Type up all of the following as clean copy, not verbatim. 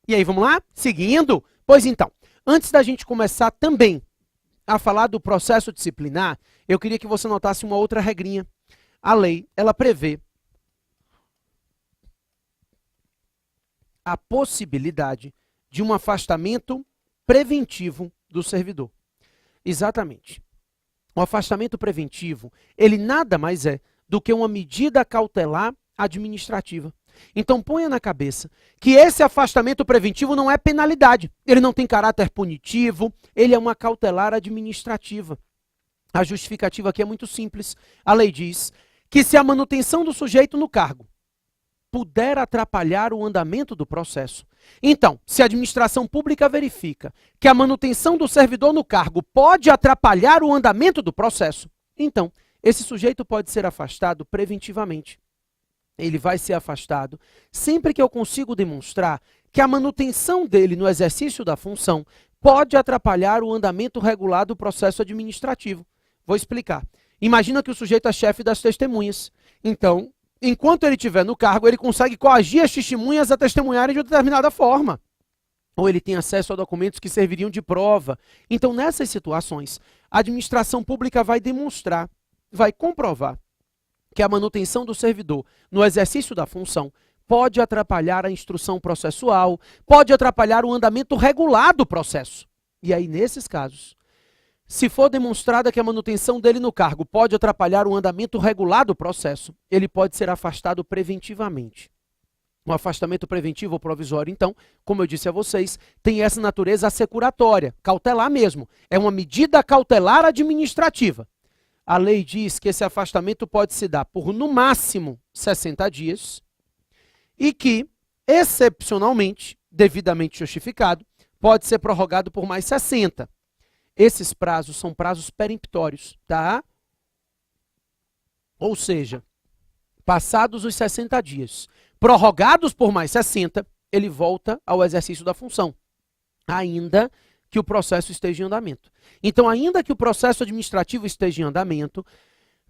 E aí, vamos lá? Seguindo? Pois então, antes da gente começar também a falar do processo disciplinar, eu queria que você notasse uma outra regrinha. A lei, ela prevê a possibilidade de um afastamento preventivo do servidor. Exatamente. O afastamento preventivo, ele nada mais é do que uma medida cautelar administrativa. Então ponha na cabeça que esse afastamento preventivo não é penalidade, ele não tem caráter punitivo, ele é uma cautelar administrativa. A justificativa aqui é muito simples. A lei diz que se a manutenção do sujeito no cargo puder atrapalhar o andamento do processo. Então, se a administração pública verifica que a manutenção do servidor no cargo pode atrapalhar o andamento do processo, então, esse sujeito pode ser afastado preventivamente. Ele vai ser afastado sempre que eu consigo demonstrar que a manutenção dele no exercício da função pode atrapalhar o andamento regular do processo administrativo. Vou explicar. Imagina que o sujeito é chefe das testemunhas. Então, enquanto ele estiver no cargo, ele consegue coagir as testemunhas a testemunharem de uma determinada forma. Ou ele tem acesso a documentos que serviriam de prova. Então, nessas situações, a administração pública vai demonstrar, vai comprovar que a manutenção do servidor no exercício da função pode atrapalhar a instrução processual, pode atrapalhar o andamento regular do processo. E aí, nesses casos, se for demonstrada que a manutenção dele no cargo pode atrapalhar o andamento regular do processo, ele pode ser afastado preventivamente. O afastamento preventivo ou provisório, então, como eu disse a vocês, tem essa natureza assecuratória, cautelar mesmo. É uma medida cautelar administrativa. A lei diz que esse afastamento pode se dar por, no máximo, 60 dias e que, excepcionalmente, devidamente justificado, pode ser prorrogado por mais 60. Esses prazos são prazos peremptórios, tá? Ou seja, passados os 60 dias, prorrogados por mais 60, ele volta ao exercício da função, ainda que o processo esteja em andamento. Então, ainda que o processo administrativo esteja em andamento,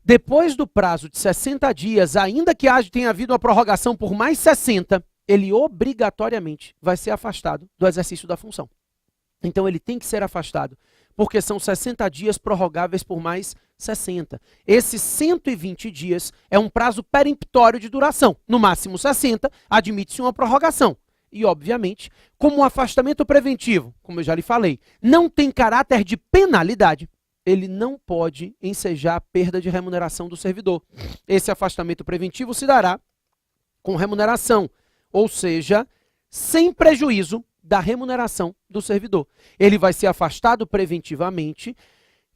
depois do prazo de 60 dias, ainda que tenha havido uma prorrogação por mais 60, ele obrigatoriamente vai ser afastado do exercício da função. Então, ele tem que ser afastado, porque são 60 dias prorrogáveis por mais 60. Esses 120 dias é um prazo peremptório de duração. No máximo 60, admite-se uma prorrogação. E, obviamente, como o afastamento preventivo, como eu já lhe falei, não tem caráter de penalidade, ele não pode ensejar a perda de remuneração do servidor. Esse afastamento preventivo se dará com remuneração, ou seja, sem prejuízo da remuneração do servidor. Ele vai ser afastado preventivamente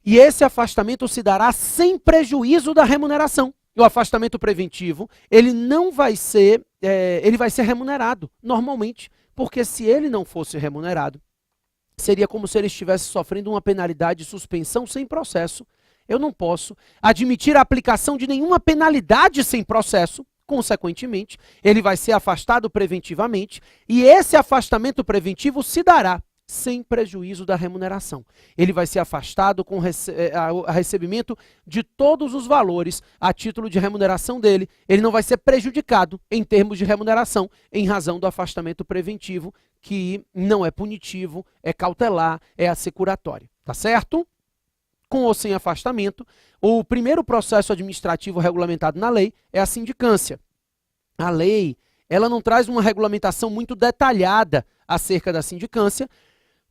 e esse afastamento se dará sem prejuízo da remuneração. O afastamento preventivo, ele não vai ser, ele vai ser remunerado normalmente, porque se ele não fosse remunerado, seria como se ele estivesse sofrendo uma penalidade de suspensão sem processo. Eu não posso admitir a aplicação de nenhuma penalidade sem processo. Consequentemente, ele vai ser afastado preventivamente e esse afastamento preventivo se dará sem prejuízo da remuneração. Ele vai ser afastado com recebimento de todos os valores a título de remuneração dele. Ele não vai ser prejudicado em termos de remuneração em razão do afastamento preventivo, que não é punitivo, é cautelar, é assecuratório. Tá certo? Com ou sem afastamento, o primeiro processo administrativo regulamentado na lei é a sindicância. A lei, ela não traz uma regulamentação muito detalhada acerca da sindicância,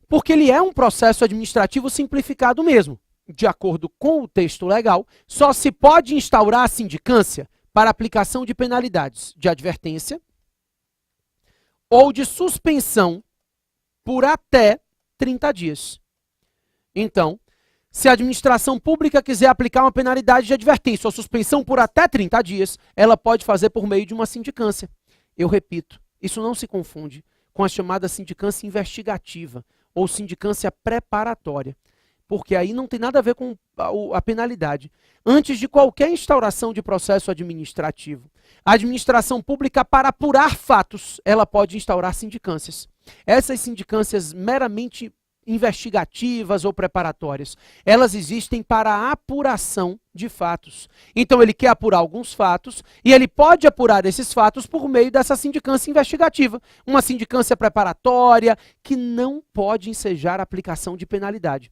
porque ele é um processo administrativo simplificado mesmo. De acordo com o texto legal, só se pode instaurar a sindicância para aplicação de penalidades de advertência ou de suspensão por até 30 dias. Então, se a administração pública quiser aplicar uma penalidade de advertência ou suspensão por até 30 dias, ela pode fazer por meio de uma sindicância. Eu repito, isso não se confunde com a chamada sindicância investigativa ou sindicância preparatória, porque aí não tem nada a ver com a penalidade. Antes de qualquer instauração de processo administrativo, a administração pública, para apurar fatos, ela pode instaurar sindicâncias. Essas sindicâncias meramente investigativas ou preparatórias. Elas existem para a apuração de fatos. Então ele quer apurar alguns fatos e ele pode apurar esses fatos por meio dessa sindicância investigativa. Uma sindicância preparatória que não pode ensejar a aplicação de penalidade.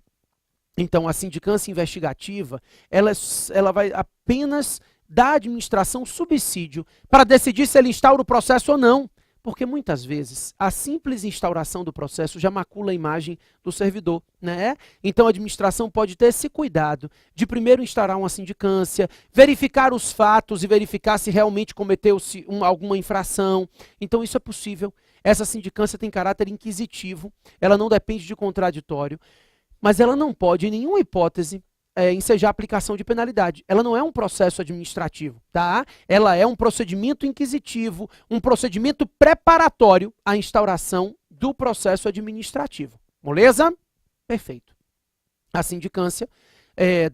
Então a sindicância investigativa, ela vai apenas dar à administração subsídio para decidir se ele instaura o processo ou não. Porque muitas vezes a simples instauração do processo já macula a imagem do servidor, né? Então a administração pode ter esse cuidado de primeiro instaurar uma sindicância, verificar os fatos e verificar se realmente cometeu-se alguma infração. Então isso é possível. Essa sindicância tem caráter inquisitivo, ela não depende de contraditório, mas ela não pode, em nenhuma hipótese, ensejar a aplicação de penalidade. Ela não é um processo administrativo, tá? Ela é um procedimento inquisitivo, um procedimento preparatório à instauração do processo administrativo. Moleza? Perfeito. A sindicância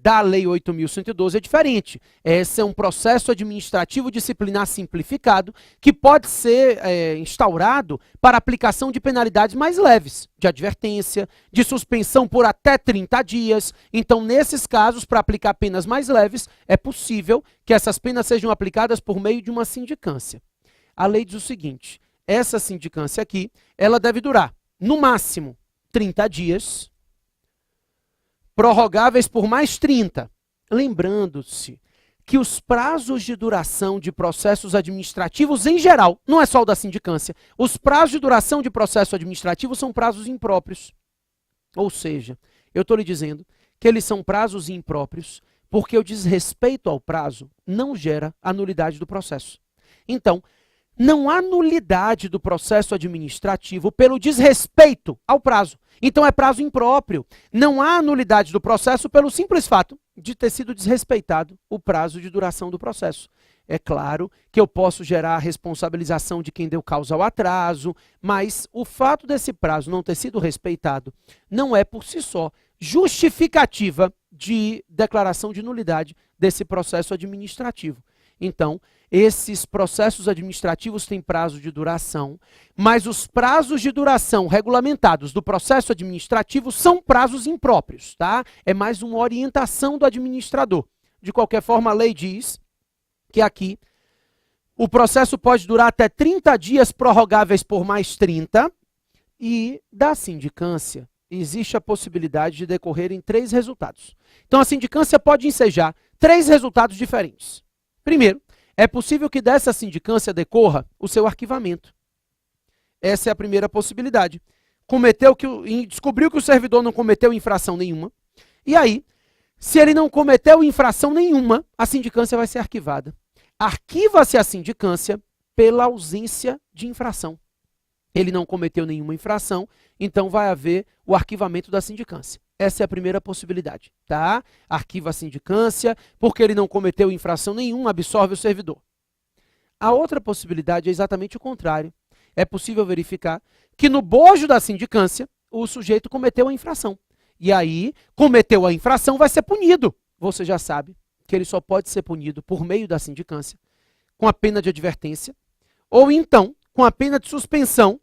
da Lei 8.112 é diferente. Esse é um processo administrativo disciplinar simplificado que pode ser instaurado para aplicação de penalidades mais leves, de advertência, de suspensão por até 30 dias. Então, nesses casos, para aplicar penas mais leves, é possível que essas penas sejam aplicadas por meio de uma sindicância. A lei diz o seguinte, essa sindicância aqui, ela deve durar, no máximo, 30 dias, prorrogáveis por mais 30. Lembrando-se que os prazos de duração de processos administrativos em geral, não é só o da sindicância, os prazos de duração de processo administrativo são prazos impróprios. Ou seja, eu estou lhe dizendo que eles são prazos impróprios porque o desrespeito ao prazo não gera a nulidade do processo. Então, não há nulidade do processo administrativo pelo desrespeito ao prazo. Então é prazo impróprio. Não há nulidade do processo pelo simples fato de ter sido desrespeitado o prazo de duração do processo. É claro que eu posso gerar a responsabilização de quem deu causa ao atraso, mas o fato desse prazo não ter sido respeitado não é por si só justificativa de declaração de nulidade desse processo administrativo. Então, esses processos administrativos têm prazo de duração, mas os prazos de duração regulamentados do processo administrativo são prazos impróprios, tá? É mais uma orientação do administrador. De qualquer forma, a lei diz que aqui o processo pode durar até 30 dias prorrogáveis por mais 30 e da sindicância existe a possibilidade de decorrer em 3 resultados. Então, a sindicância pode ensejar 3 resultados diferentes. Primeiro, é possível que dessa sindicância decorra o seu arquivamento. Essa é a primeira possibilidade. Descobriu que o servidor não cometeu infração nenhuma. E aí, se ele não cometeu infração nenhuma, a sindicância vai ser arquivada. Arquiva-se a sindicância pela ausência de infração. Ele não cometeu nenhuma infração, então vai haver o arquivamento da sindicância. Essa é a primeira possibilidade, tá? Arquiva a sindicância, porque ele não cometeu infração nenhuma, absorve o servidor. A outra possibilidade é exatamente o contrário. É possível verificar que no bojo da sindicância, o sujeito cometeu a infração. E aí, cometeu a infração, vai ser punido. Você já sabe que ele só pode ser punido por meio da sindicância, com a pena de advertência, ou então com a pena de suspensão,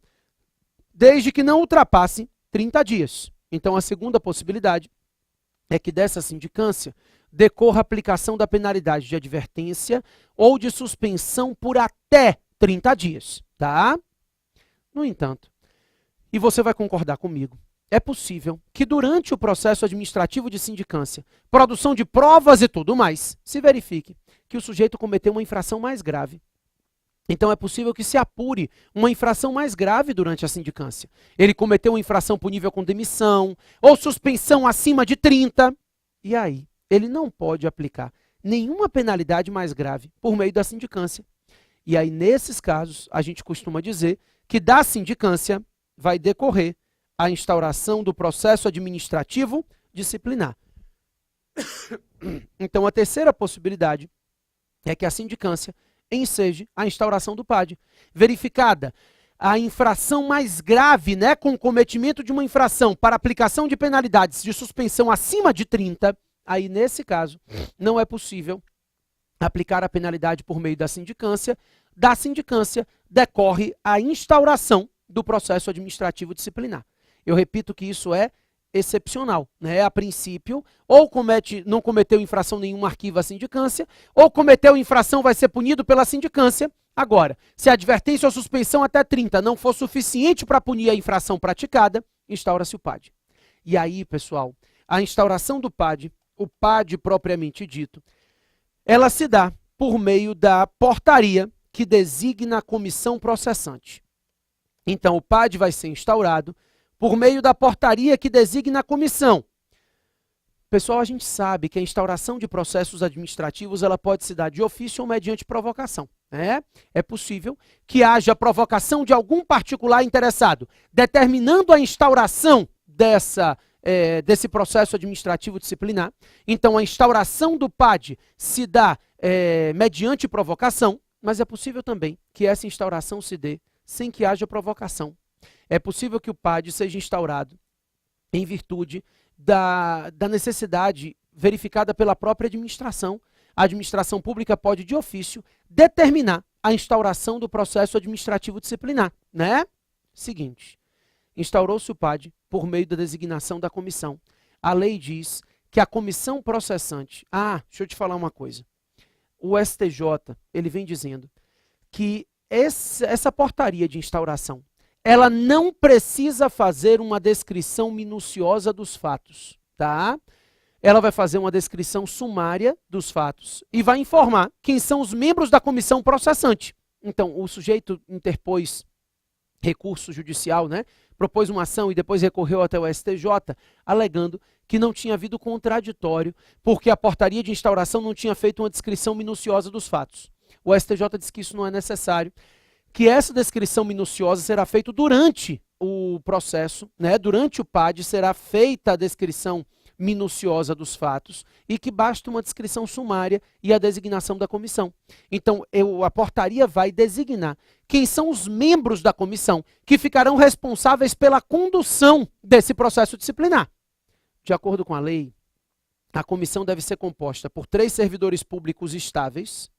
desde que não ultrapasse 30 dias. Então, a segunda possibilidade é que dessa sindicância decorra a aplicação da penalidade de advertência ou de suspensão por até 30 dias, tá? No entanto, e você vai concordar comigo, é possível que durante o processo administrativo de sindicância, produção de provas e tudo mais, se verifique que o sujeito cometeu uma infração mais grave. Então é possível que se apure uma infração mais grave durante a sindicância. Ele cometeu uma infração punível com demissão ou suspensão acima de 30. E aí, ele não pode aplicar nenhuma penalidade mais grave por meio da sindicância. E aí, nesses casos, a gente costuma dizer que da sindicância vai decorrer a instauração do processo administrativo disciplinar. Então, a terceira possibilidade é que a sindicância enseje a instauração do PAD. Verificada a infração mais grave, né, com o cometimento de uma infração para aplicação de penalidades de suspensão acima de 30, aí nesse caso não é possível aplicar a penalidade por meio da sindicância decorre a instauração do processo administrativo disciplinar. Eu repito que isso é excepcional, né? A princípio, ou não cometeu infração nenhuma, arquiva a sindicância, ou cometeu infração, vai ser punido pela sindicância. Agora, se a advertência ou suspensão até 30 não for suficiente para punir a infração praticada, instaura-se o PAD. E aí, pessoal, a instauração do PAD, o PAD propriamente dito, ela se dá por meio da portaria que designa a comissão processante. Então, o PAD vai ser instaurado por meio da portaria que designa a comissão. Pessoal, a gente sabe que a instauração de processos administrativos ela pode se dar de ofício ou mediante provocação. Né? É possível que haja provocação de algum particular interessado, determinando a instauração desse processo administrativo disciplinar. Então, a instauração do PAD se dá mediante provocação, mas é possível também que essa instauração se dê sem que haja provocação. É possível que o PAD seja instaurado em virtude da necessidade verificada pela própria administração. A administração pública pode, de ofício, determinar a instauração do processo administrativo disciplinar. Né? Seguinte, instaurou-se o PAD por meio da designação da comissão. A lei diz que a comissão processante... deixa eu te falar uma coisa. O STJ, ele vem dizendo que essa portaria de instauração, ela não precisa fazer uma descrição minuciosa dos fatos, tá? Ela vai fazer uma descrição sumária dos fatos e vai informar quem são os membros da comissão processante. Então, o sujeito interpôs recurso judicial, né? Propôs uma ação e depois recorreu até o STJ, alegando que não tinha havido contraditório, porque a portaria de instauração não tinha feito uma descrição minuciosa dos fatos. O STJ diz que isso não é necessário, que essa descrição minuciosa será feita durante o processo, né? Durante o PAD será feita a descrição minuciosa dos fatos e que basta uma descrição sumária e a designação da comissão. Então, a portaria vai designar quem são os membros da comissão que ficarão responsáveis pela condução desse processo disciplinar. De acordo com a lei, a comissão deve ser composta por 3 servidores públicos estáveis.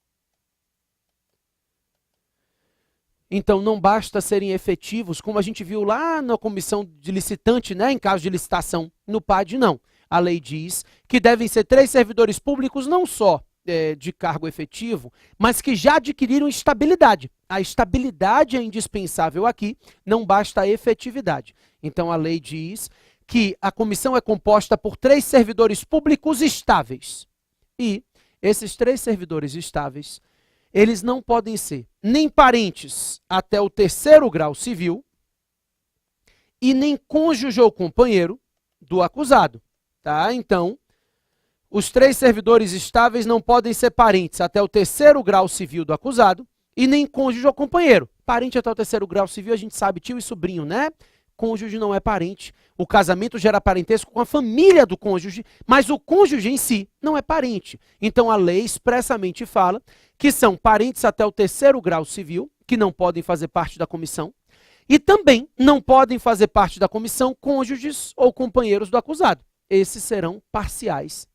Então, não basta serem efetivos, como a gente viu lá na comissão de licitante, né, em caso de licitação. No PAD, não. A lei diz que devem ser 3 servidores públicos, não só de cargo efetivo, mas que já adquiriram estabilidade. A estabilidade é indispensável aqui, não basta a efetividade. Então, a lei diz que a comissão é composta por 3 servidores públicos estáveis. E esses 3 servidores estáveis, eles não podem ser nem parentes até o 3º grau civil e nem cônjuge ou companheiro do acusado. Tá? Então, os 3 servidores estáveis não podem ser parentes até o 3º grau civil do acusado e nem cônjuge ou companheiro. Parente até o 3º grau civil, a gente sabe, tio e sobrinho, né? Cônjuge não é parente. O casamento gera parentesco com a família do cônjuge, mas o cônjuge em si não é parente. Então, a lei expressamente fala que são parentes até o 3º grau civil, que não podem fazer parte da comissão, e também não podem fazer parte da comissão cônjuges ou companheiros do acusado. Esses serão parciais.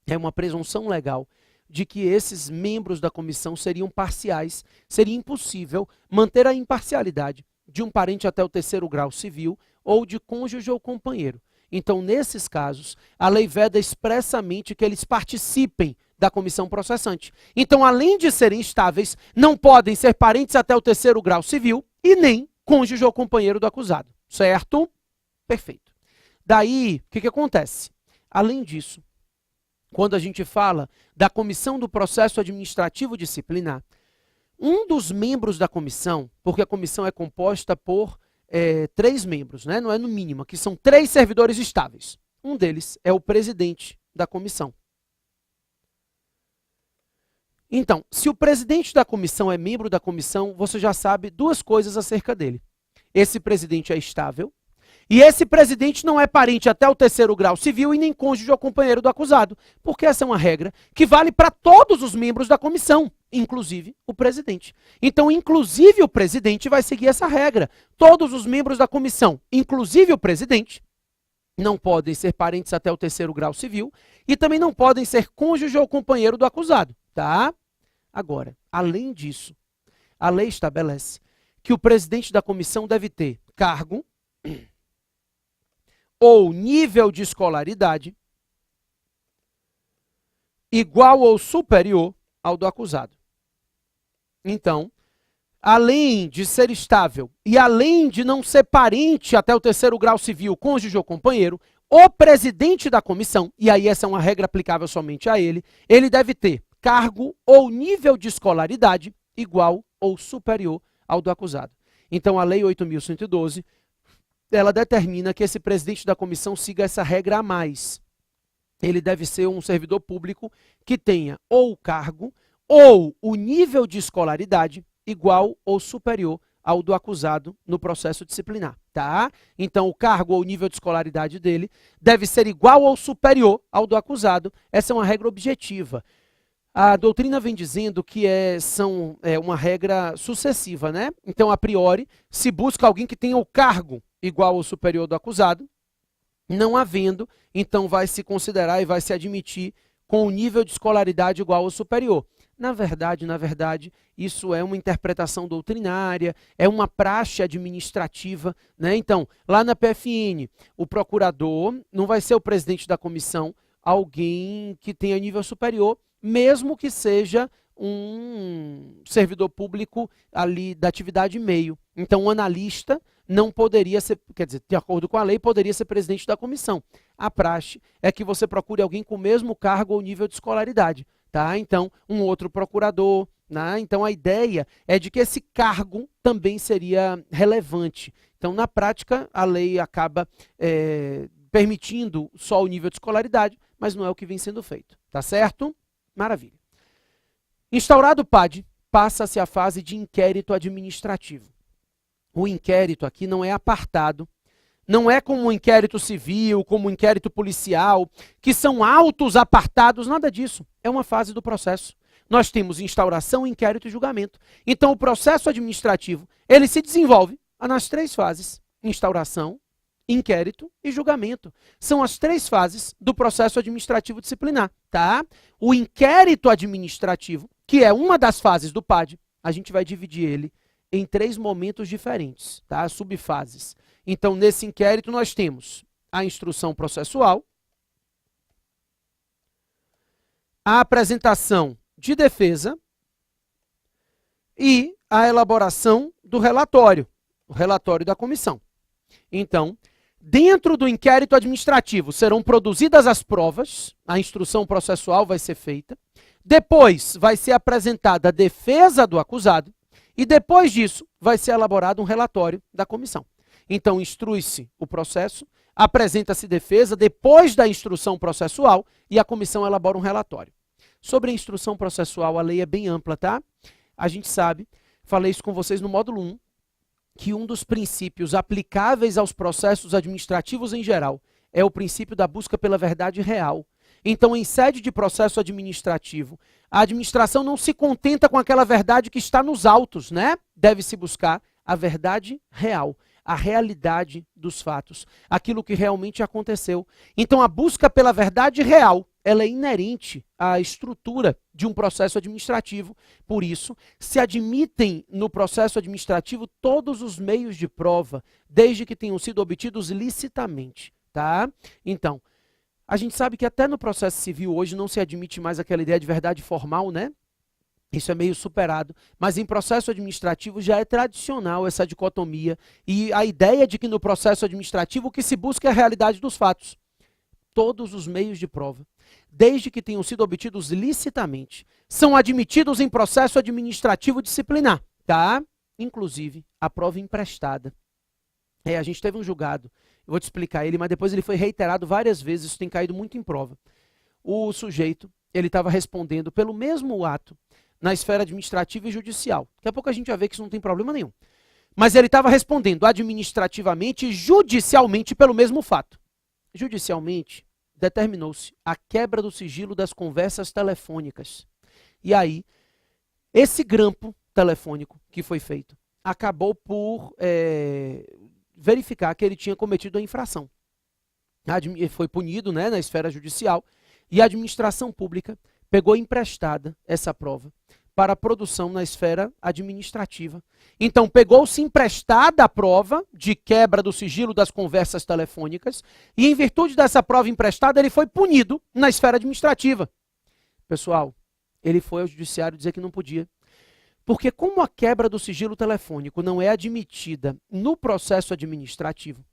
É uma presunção legal de que esses membros da comissão seriam parciais. Seria impossível manter a imparcialidade de um parente até o 3º grau civil ou de cônjuge ou companheiro. Então, nesses casos, a lei veda expressamente que eles participem da comissão processante. Então, além de serem estáveis, não podem ser parentes até o 3º grau civil e nem cônjuge ou companheiro do acusado. Certo? Perfeito. Daí, o que acontece? Além disso, quando a gente fala da comissão do processo administrativo disciplinar, um dos membros da comissão, porque a comissão é composta por 3 membros, né? Não é no mínimo, aqui são 3 servidores estáveis. Um deles é o presidente da comissão. Então, se o presidente da comissão é membro da comissão, você já sabe 2 coisas acerca dele. Esse presidente é estável e esse presidente não é parente até o 3º grau civil e nem cônjuge ou companheiro do acusado, porque essa é uma regra que vale para todos os membros da comissão, inclusive o presidente. Então, inclusive o presidente vai seguir essa regra. Todos os membros da comissão, inclusive o presidente, não podem ser parentes até o 3º grau civil e também não podem ser cônjuge ou companheiro do acusado, tá? Agora, além disso, a lei estabelece que o presidente da comissão deve ter cargo, ou nível de escolaridade igual ou superior ao do acusado. Então, além de ser estável e além de não ser parente até o 3º grau civil, cônjuge ou companheiro, o presidente da comissão, e aí essa é uma regra aplicável somente a ele deve ter cargo ou nível de escolaridade igual ou superior ao do acusado. Então, a Lei 8.112, ela determina que esse presidente da comissão siga essa regra a mais. Ele deve ser um servidor público que tenha ou o cargo ou o nível de escolaridade igual ou superior ao do acusado no processo disciplinar, tá? Então, o cargo ou o nível de escolaridade dele deve ser igual ou superior ao do acusado. Essa é uma regra objetiva. A doutrina vem dizendo que é uma regra sucessiva, né? Então, a priori, se busca alguém que tenha o cargo igual ou superior do acusado, não havendo, então vai se considerar e vai se admitir com o nível de escolaridade igual ou superior. Na verdade, isso é uma interpretação doutrinária, é uma praxe administrativa, né? Então, lá na PFN, o procurador não vai ser o presidente da comissão alguém que tenha nível superior, mesmo que seja um servidor público ali da atividade meio. Então, o analista não poderia ser, quer dizer, de acordo com a lei, poderia ser presidente da comissão. A praxe é que você procure alguém com o mesmo cargo ou nível de escolaridade, tá? Então, um outro procurador, né? Então, a ideia é de que esse cargo também seria relevante. Então, na prática, a lei acaba permitindo só o nível de escolaridade, mas não é o que vem sendo feito, tá certo? Maravilha. Instaurado o PAD, passa-se a fase de inquérito administrativo. O inquérito aqui não é apartado, não é como um inquérito civil, como um inquérito policial, que são autos apartados, nada disso. É uma fase do processo. Nós temos instauração, inquérito e julgamento. Então, o processo administrativo, ele se desenvolve nas 3 fases: instauração, inquérito e julgamento. São as 3 fases do processo administrativo disciplinar, tá? O inquérito administrativo, que é uma das fases do PAD, a gente vai dividir ele em 3 momentos diferentes, tá? Subfases. Então, nesse inquérito, nós temos a instrução processual, a apresentação de defesa e a elaboração do relatório, o relatório da comissão. Então, dentro do inquérito administrativo serão produzidas as provas, a instrução processual vai ser feita, depois vai ser apresentada a defesa do acusado e depois disso vai ser elaborado um relatório da comissão. Então, instrui-se o processo, apresenta-se defesa depois da instrução processual e a comissão elabora um relatório. Sobre a instrução processual, a lei é bem ampla, tá? A gente sabe, falei isso com vocês no módulo 1, que um dos princípios aplicáveis aos processos administrativos em geral é o princípio da busca pela verdade real. Então, em sede de processo administrativo, a administração não se contenta com aquela verdade que está nos autos, né? Deve-se buscar a verdade real, a realidade dos fatos, aquilo que realmente aconteceu. Então, a busca pela verdade real, ela é inerente à estrutura de um processo administrativo. Por isso, se admitem no processo administrativo todos os meios de prova, desde que tenham sido obtidos licitamente, tá? Então, a gente sabe que até no processo civil hoje não se admite mais aquela ideia de verdade formal, né? Isso é meio superado, mas em processo administrativo já é tradicional essa dicotomia e a ideia de que no processo administrativo o que se busca é a realidade dos fatos. Todos os meios de prova, desde que tenham sido obtidos licitamente, são admitidos em processo administrativo disciplinar, tá? Inclusive a prova emprestada. A gente teve um julgado, eu vou te explicar ele, mas depois ele foi reiterado várias vezes, isso tem caído muito em prova. O sujeito, ele estava respondendo pelo mesmo ato na esfera administrativa e judicial. Daqui a pouco a gente vai ver que isso não tem problema nenhum. Mas ele estava respondendo administrativamente e judicialmente pelo mesmo fato. Judicialmente, determinou-se a quebra do sigilo das conversas telefônicas. E aí, esse grampo telefônico que foi feito acabou por verificar que ele tinha cometido a infração. Ele foi punido, né, na esfera judicial e a administração pública pegou emprestada essa prova, para a produção na esfera administrativa. Então, pegou-se emprestada a prova de quebra do sigilo das conversas telefônicas e, em virtude dessa prova emprestada, ele foi punido na esfera administrativa. Pessoal, ele foi ao judiciário dizer que não podia. Porque como a quebra do sigilo telefônico não é admitida no processo administrativo,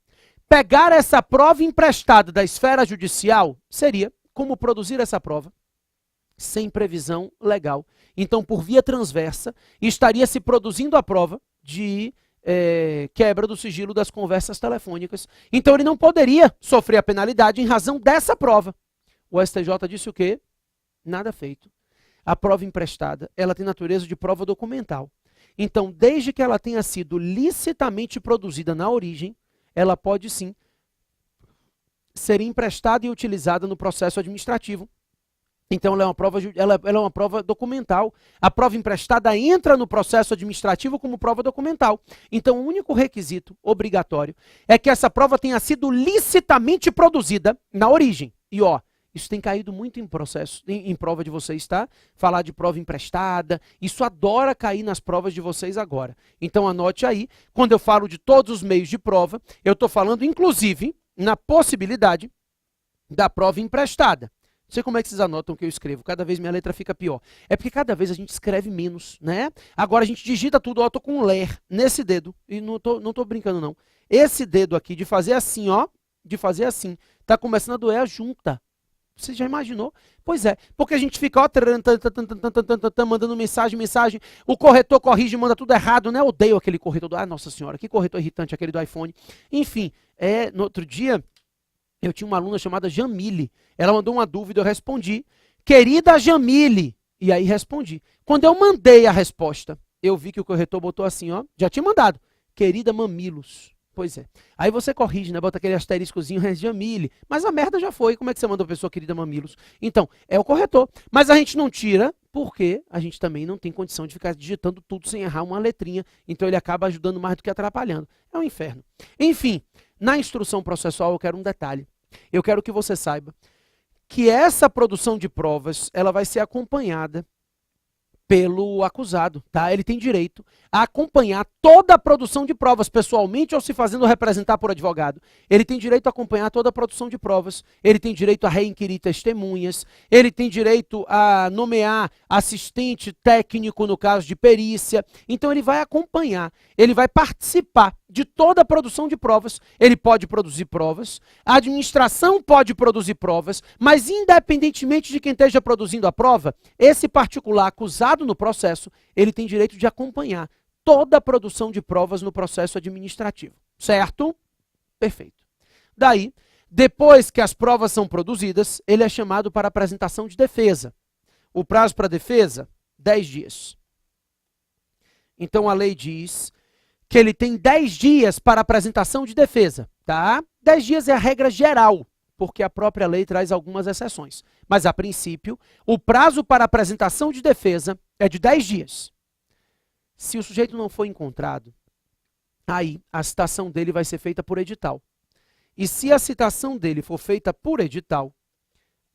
pegar essa prova emprestada da esfera judicial seria como produzir essa prova sem previsão legal. Então, por via transversa, estaria se produzindo a prova de quebra do sigilo das conversas telefônicas. Então, ele não poderia sofrer a penalidade em razão dessa prova. O STJ disse o quê? Nada feito. A prova emprestada, ela tem natureza de prova documental. Então, desde que ela tenha sido licitamente produzida na origem, ela pode sim ser emprestada e utilizada no processo administrativo. Então, ela é uma prova documental. A prova emprestada entra no processo administrativo como prova documental. Então, o único requisito obrigatório é que essa prova tenha sido licitamente produzida na origem. E, isso tem caído muito em processo, em prova de vocês, tá? Falar de prova emprestada, isso adora cair nas provas de vocês agora. Então, anote aí, quando eu falo de todos os meios de prova, eu estou falando, inclusive, na possibilidade da prova emprestada. Não sei como é que vocês anotam o que eu escrevo, cada vez minha letra fica pior. É porque cada vez a gente escreve menos, né? Agora a gente digita tudo, eu tô com um ler nesse dedo, e não tô brincando não. Esse dedo aqui, de fazer assim, tá começando a doer a junta. Você já imaginou? Pois é, porque a gente fica mandando mensagem, o corretor corrige, manda tudo errado, né? Eu odeio aquele corretor, nossa senhora, que corretor irritante aquele do iPhone. Enfim, no outro dia, eu tinha uma aluna chamada Jamile, ela mandou uma dúvida, eu respondi, querida Jamile, e aí respondi. Quando eu mandei a resposta, eu vi que o corretor botou assim, já tinha mandado, querida Mamilos. Pois é. Aí você corrige, né? Bota aquele asteriscozinho, Jamile. Mas a merda já foi. Como é que você manda a pessoa querida Mamilos? Então, é o corretor. Mas a gente não tira porque a gente também não tem condição de ficar digitando tudo sem errar uma letrinha. Então, ele acaba ajudando mais do que atrapalhando. É um inferno. Enfim, na instrução processual eu quero um detalhe. Eu quero que você saiba que essa produção de provas, ela vai ser acompanhada pelo acusado, tá? Ele tem direito a acompanhar toda a produção de provas, pessoalmente ou se fazendo representar por advogado. Ele tem direito a acompanhar toda a produção de provas, ele tem direito a reinquirir testemunhas, ele tem direito a nomear assistente técnico no caso de perícia. Então ele vai acompanhar, ele vai participar de toda a produção de provas. Ele pode produzir provas, a administração pode produzir provas, mas independentemente de quem esteja produzindo a prova, esse particular acusado no processo, ele tem direito de acompanhar toda a produção de provas no processo administrativo, certo? Perfeito. Daí, depois que as provas são produzidas, ele é chamado para apresentação de defesa. O prazo para defesa, 10 dias. Então a lei diz que ele tem 10 dias para apresentação de defesa, tá? 10 dias é a regra geral, porque a própria lei traz algumas exceções. Mas, a princípio, o prazo para apresentação de defesa é de 10 dias. Se o sujeito não for encontrado, aí a citação dele vai ser feita por edital. E se a citação dele for feita por edital,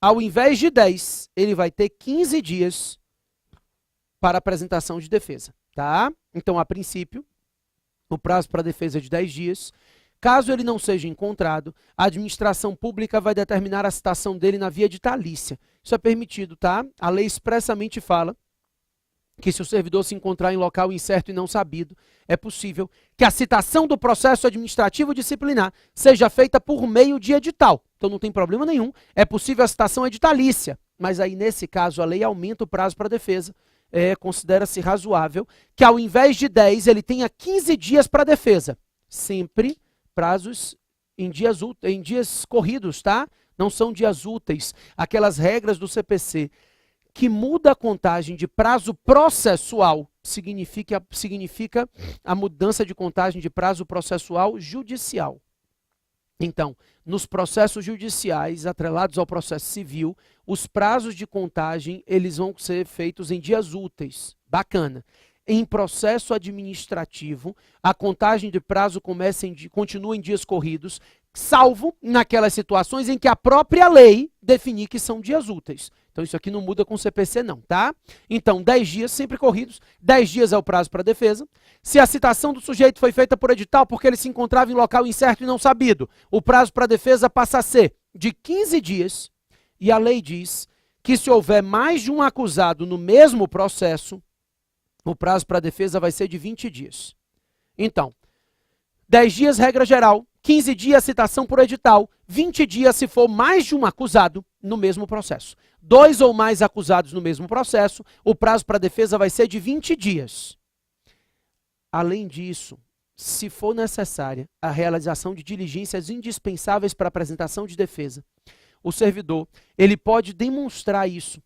ao invés de 10, ele vai ter 15 dias para apresentação de defesa, tá? Então, a princípio, o prazo para a defesa é de 10 dias. Caso ele não seja encontrado, a administração pública vai determinar a citação dele na via ditalícia. Isso é permitido, tá? A lei expressamente fala que se o servidor se encontrar em local incerto e não sabido, é possível que a citação do processo administrativo disciplinar seja feita por meio de edital. Então não tem problema nenhum, é possível a citação editalícia. Mas aí, nesse caso, a lei aumenta o prazo para a defesa. Considera-se razoável que, ao invés de 10, ele tenha 15 dias para a defesa. Sempre prazos em dias corridos, tá? Não são dias úteis. Aquelas regras do CPC que muda a contagem de prazo processual significa a mudança de contagem de prazo processual judicial. Então, nos processos judiciais atrelados ao processo civil, os prazos de contagem eles vão ser feitos em dias úteis. Bacana. Em processo administrativo, a contagem de prazo continua em dias corridos, salvo naquelas situações em que a própria lei definir que são dias úteis. Então isso aqui não muda com o CPC não, tá? Então 10 dias sempre corridos, 10 dias é o prazo para a defesa. Se a citação do sujeito foi feita por edital porque ele se encontrava em local incerto e não sabido, o prazo para a defesa passa a ser de 15 dias. E a lei diz que se houver mais de um acusado no mesmo processo, o prazo para a defesa vai ser de 20 dias. Então, 10 dias regra geral, 15 dias citação por edital, 20 dias se for mais de um acusado no mesmo processo. 2 ou mais acusados no mesmo processo, o prazo para a defesa vai ser de 20 dias. Além disso, se for necessária a realização de diligências indispensáveis para a apresentação de defesa, o servidor ele pode demonstrar isso,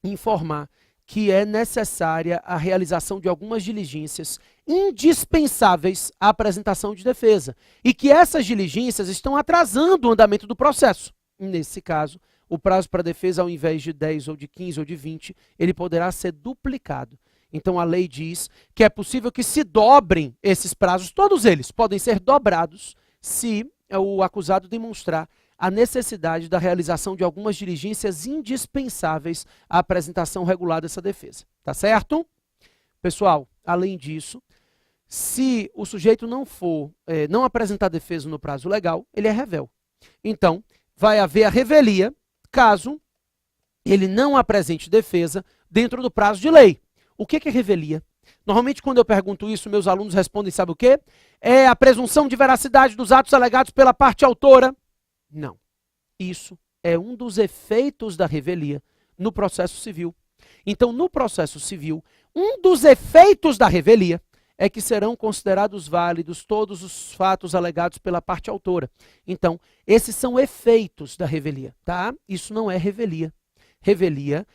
informar que é necessária a realização de algumas diligências indispensáveis à apresentação de defesa e que essas diligências estão atrasando o andamento do processo. Nesse caso, o prazo para a defesa, ao invés de 10 ou de 15 ou de 20, ele poderá ser duplicado. Então a lei diz que é possível que se dobrem esses prazos, todos eles podem ser dobrados se o acusado demonstrar a necessidade da realização de algumas diligências indispensáveis à apresentação regular dessa defesa. Tá certo? Pessoal, além disso, se o sujeito não apresentar defesa no prazo legal, ele é revel. Então, vai haver a revelia caso ele não apresente defesa dentro do prazo de lei. O que é revelia? Normalmente, quando eu pergunto isso, meus alunos respondem, sabe o quê? É a presunção de veracidade dos atos alegados pela parte autora. Não. Isso é um dos efeitos da revelia no processo civil. Então, no processo civil, um dos efeitos da revelia é que serão considerados válidos todos os fatos alegados pela parte autora. Então, esses são efeitos da revelia, tá? Isso não é revelia. Revelia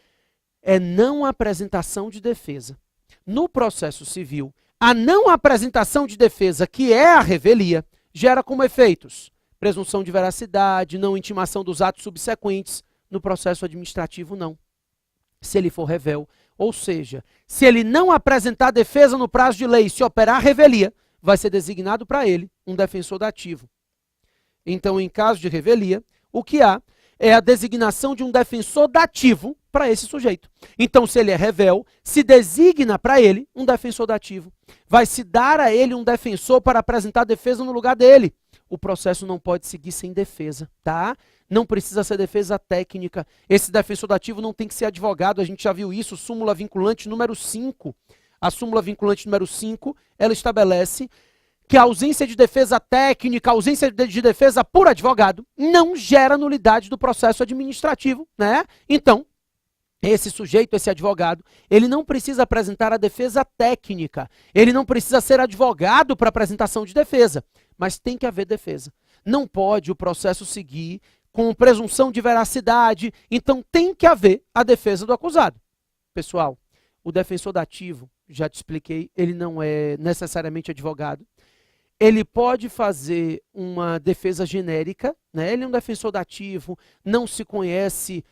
é não apresentação de defesa. No processo civil, a não apresentação de defesa, que é a revelia, gera como efeitos presunção de veracidade, não intimação dos atos subsequentes. No processo administrativo, não. Se ele for revel, ou seja, se ele não apresentar defesa no prazo de lei, se operar revelia, vai ser designado para ele um defensor dativo. Então, em caso de revelia, o que há é a designação de um defensor dativo para esse sujeito. Então, se ele é revel, se designa para ele um defensor dativo. Vai se dar a ele um defensor para apresentar defesa no lugar dele. O processo não pode seguir sem defesa, tá? Não precisa ser defesa técnica. Esse defensor dativo não tem que ser advogado, a gente já viu isso, súmula vinculante número 5. A súmula vinculante número 5, ela estabelece que a ausência de defesa técnica, a ausência de defesa por advogado, não gera nulidade do processo administrativo, né? Então, esse sujeito, esse advogado, ele não precisa apresentar a defesa técnica, ele não precisa ser advogado para apresentação de defesa, mas tem que haver defesa. Não pode o processo seguir com presunção de veracidade, então tem que haver a defesa do acusado. Pessoal, o defensor dativo, já te expliquei, ele não é necessariamente advogado. Ele pode fazer uma defesa genérica, né? Ele é um defensor dativo, não se conhece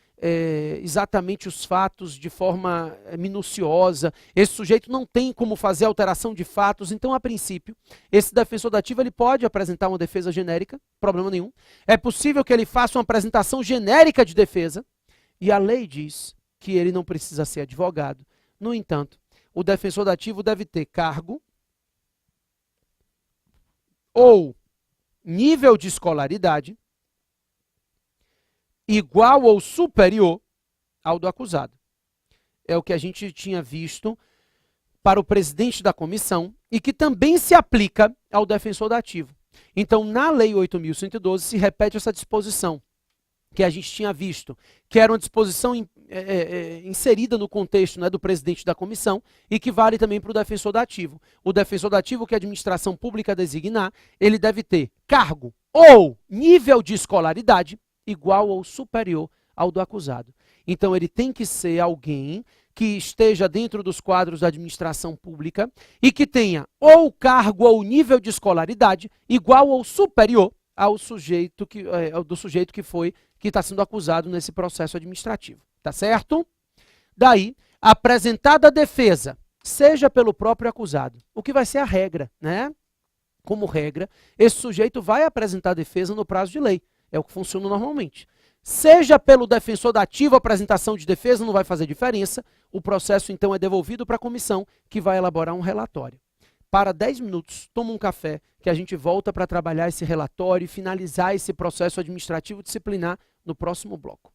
exatamente os fatos de forma minuciosa, esse sujeito não tem como fazer alteração de fatos, então, a princípio, esse defensor dativo ele pode apresentar uma defesa genérica, problema nenhum. É possível que ele faça uma apresentação genérica de defesa, e a lei diz que ele não precisa ser advogado. No entanto, o defensor dativo deve ter cargo ou nível de escolaridade igual ou superior ao do acusado. É o que a gente tinha visto para o presidente da comissão e que também se aplica ao defensor dativo. Então, na Lei 8.112 se repete essa disposição que a gente tinha visto, que era uma disposição inserida no contexto, né, do presidente da comissão e que vale também para o defensor dativo. O defensor dativo que a administração pública designar, ele deve ter cargo ou nível de escolaridade igual ou superior ao do acusado. Então, ele tem que ser alguém que esteja dentro dos quadros da administração pública e que tenha ou cargo ou nível de escolaridade igual ou superior ao sujeito que está sendo acusado nesse processo administrativo. Tá certo? Daí, apresentada a defesa, seja pelo próprio acusado, o que vai ser a regra, né? Como regra, esse sujeito vai apresentar a defesa no prazo de lei. É o que funciona normalmente. seja pelo defensor dativo, a apresentação de defesa não vai fazer diferença, o processo então é devolvido para a comissão, que vai elaborar um relatório. Para 10 minutos, toma um café, que a gente volta para trabalhar esse relatório e finalizar esse processo administrativo disciplinar no próximo bloco.